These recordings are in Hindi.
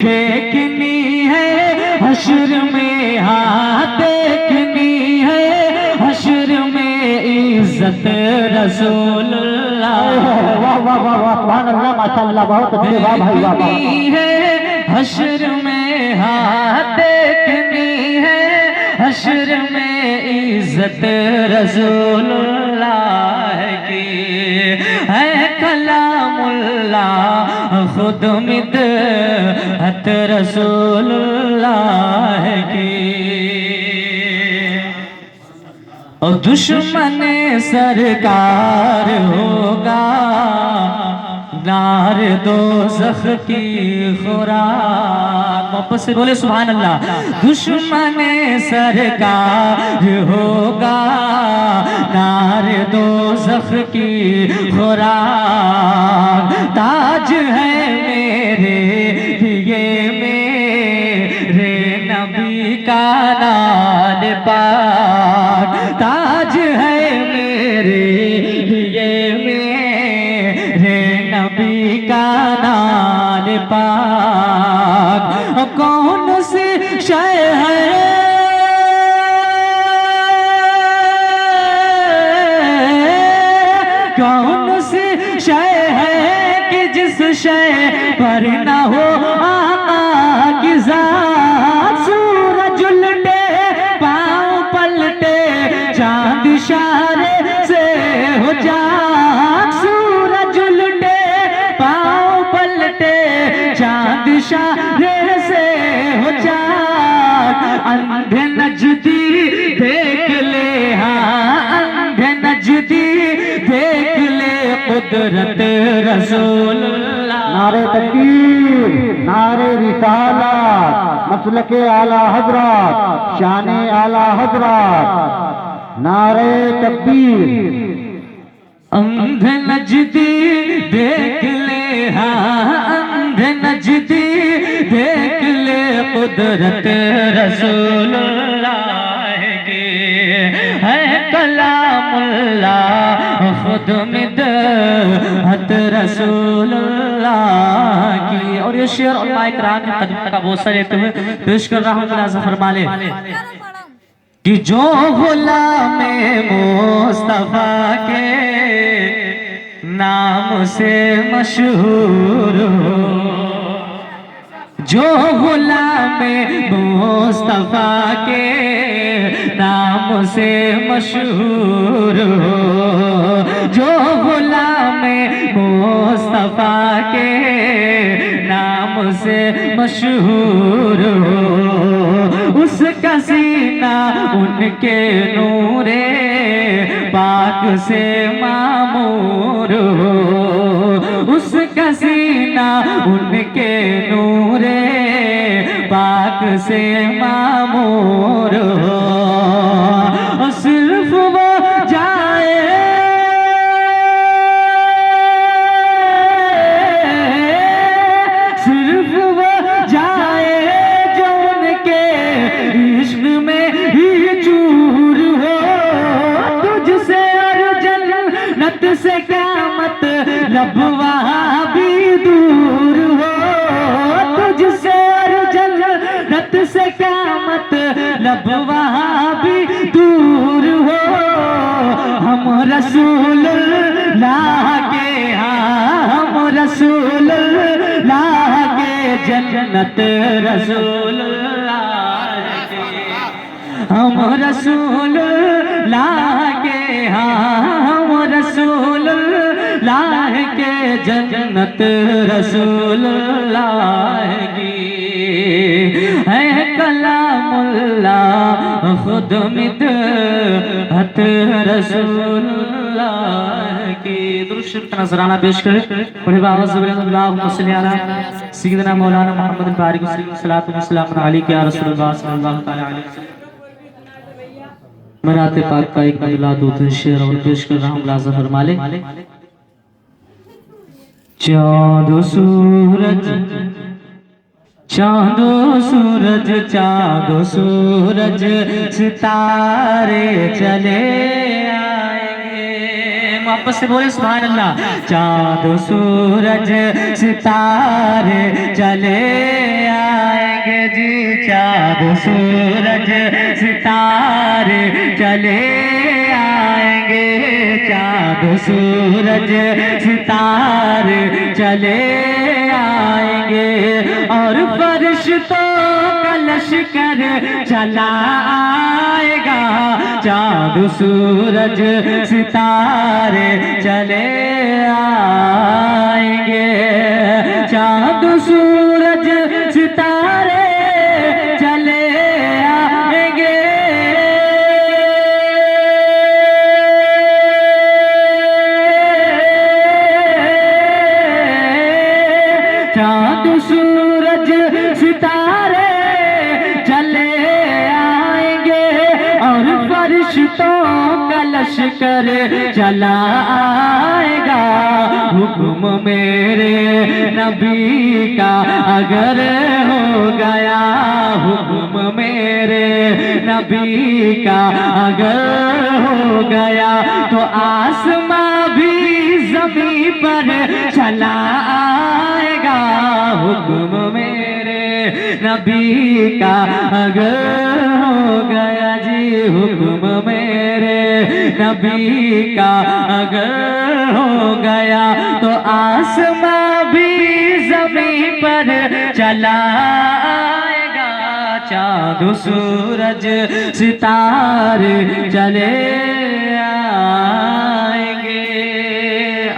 देखनी है हश्र में, हाँ देखनी है हश्र में इज्जत रसूलुल्लाह। वाह वाह वाह वाह, सुभान अल्लाह, माशाअल्लाह, बहुत अच्छे, वाह भाई वाह। देखनी है हश्र में, हाँ देखनी है हश्र में इज्जत रसूलुल्लाह की है। कलामुल्लाह खुद मिदहत रसूलुल्लाह की। और दुश्मन सरकार होगा नार दोज़ख की खुराक। वापस से बोले सुभान अल्लाह। दुश्मन सरकार होगा नार दोज़ख की खुराक। ताज है मेरे लिए मेरे नबी का नाल पाक। ताज है मेरे लिए मेरे नबी का नाल पाक। कौन सी शय है कौन सी शय है कि जिस शय पर न हो आका की ज़ात। सूरज उलटे पाँव पलटे चांद इशारे से हो जाग। सूरज उलटे पाँव पलटे चांद इशारे से हो जाग। अंधे नजदी देख ले, हाँ अंधे नजदी देख ले कुदरत रसूलुल्लाह। नारे तकबीर, नारे रिसालत, मसलके आला हजरत, शाने आला हजरत, नारे तकबीर। अंधे नजदी देख ले, हाँ अंधे नजदी देख ले कुदरत रसूलुल्लाह की है। कलामुल्लाह खुद मिदहत रसूलुल्लाह की। और ये शेर उलमाए किराम की खिदमत का बोसा लेते हुए पेश कर रहा हूँ। मुलाज़ा फरमा ले कि जो गुलाम मुस्तफा के नाम से मशहूर हो, जो गुलाम मुस्तफा के नाम से मशहूर हो, जो गुलाम मुस्तफा के नाम से मशहूर हो, उसका सीना उनके नूरे पाक से मामूर हो, उसका सीना उनके नूरे पाक से मामूर हो। सिर्फ वो जाए सिर्फ वो जाए जो उनके इश्क में ही चूर हो। तुझसे और जन्नत से क्या मतलब वहाँ भी दूर हो। तुझसे और जन्नत से क्या मतलब वहाँ भी दूर हो। हम रसूलुल्लाह के, हाँ हम रसूलुल्लाह के जन्नत रसूलुल्लाह के। हम रसूलुल्लाह के, हाँ हम रसूलुल्लाह के जन्नत रसूलुल्लाह की है। कलामुल्लाह खुद मिदहत रसूलुल्लाह की। दुरूद का नजराना पेश करें। बड़े आवाज़ से अल्लाहुम्मा सल्ली अला सय्यिदना मौलाना मुहम्मद बारिक सल्लल्लाहु अलैहि या रसूलुल्लाह सल्लल्लाहु तआला अलैहि वसल्लम। मनाते पाक का एक नज़ला दो शेर और पेश कर रहा हूँ। मुलाज़ा फरमा ले। चाँद सूरज चाँदो सूरज चाँदो सूरज सितारे चले आएंगे। मोहब्बत से बोले सुभान अल्लाह। चाँद सूरज सितारे चले आएंगे जी, चाँद सूरज सितारे चले आएंगे, चाँद सूरज सितारे चले आएंगे, और फरिश्तों का लश्कर चला आएगा, चाँद सूरज सितारे चले आएंगे, चाँद सूरज सितारे चले आएंगे। चाँद सूरज सितारे चले आएंगे, और फरिश्तों का लश्कर चला आएगा, हुक्म मेरे नबी का अगर हो गया, हुक्म मेरे नबी का अगर हो गया, तो आसमां भी ज़मीन पर चला आएगा, हुक्म मेरे नबी का अगर हो गया जी, हुक्म मेरे नबी का अगर हो गया, तो आसमां भी ज़मीन पर चला आएगा, चाँद सूरज सितारे चले आएंगे।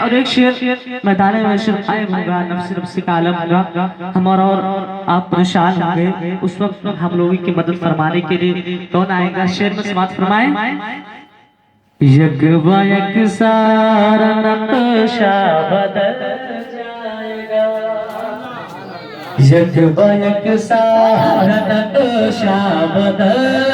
और एक शेर मैदान में सिर्फ आए होगा, नफ्सी का आलम होगा, हमारा और आप परेशान होंगे, उस वक्त हम लोगों की मदद फरमाने के लिए कौन आएगा? शेर में समाप्त फरमाए। यक सारा नक्शा बदल जाएगा, यक सारा नक्शा बदल